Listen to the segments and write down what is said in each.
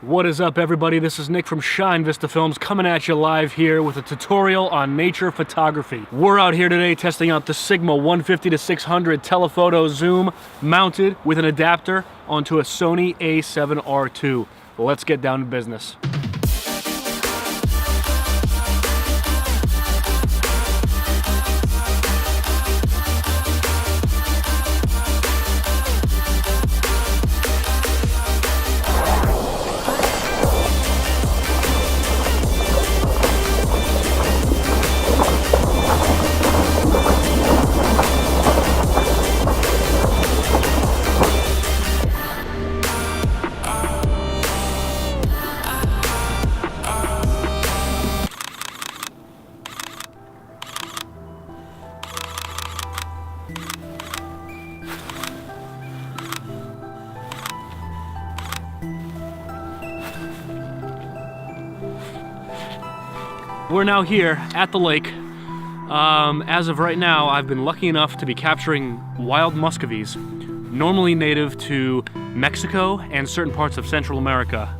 What is up, everybody? This is Nick from Shine Vista Films coming at you live here with a tutorial on nature photography. We're out here today testing out the Sigma 150 to 600 telephoto zoom mounted with an adapter onto a Sony A7RII. Let's get down to business. We're now here at the lake. As of right now, I've been lucky enough to be capturing wild muscovies, normally native to Mexico and certain parts of Central America.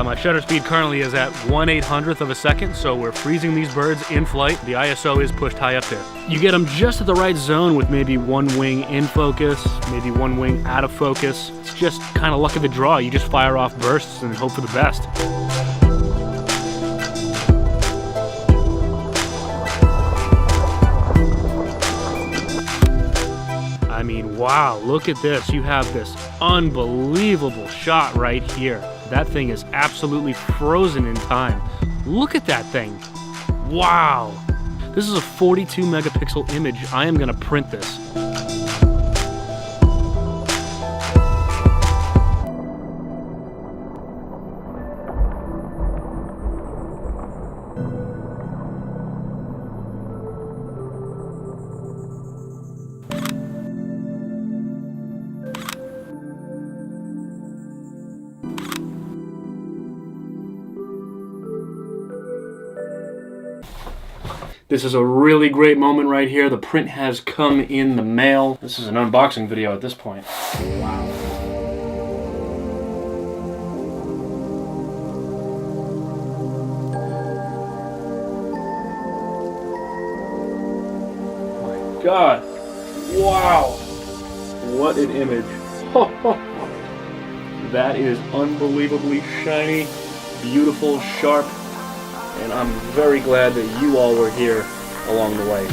My shutter speed currently is at 1/800th of a second, so we're freezing these birds in flight. The ISO is pushed high up there. You get them just at the right zone with maybe one wing in focus, maybe one wing out of focus. It's just kind of luck of the draw. You just fire off bursts and hope for the best. I mean, wow, look at this. You have this unbelievable shot right here. That thing is absolutely frozen in time. Look at that thing. Wow. This is a 42 megapixel image. I am gonna print this. This is a really great moment right here. The print has come in the mail. This is an unboxing video at this point. Wow. My God. Wow. What an image. That is unbelievably shiny, beautiful, sharp. And I'm very glad that you all were here along the way.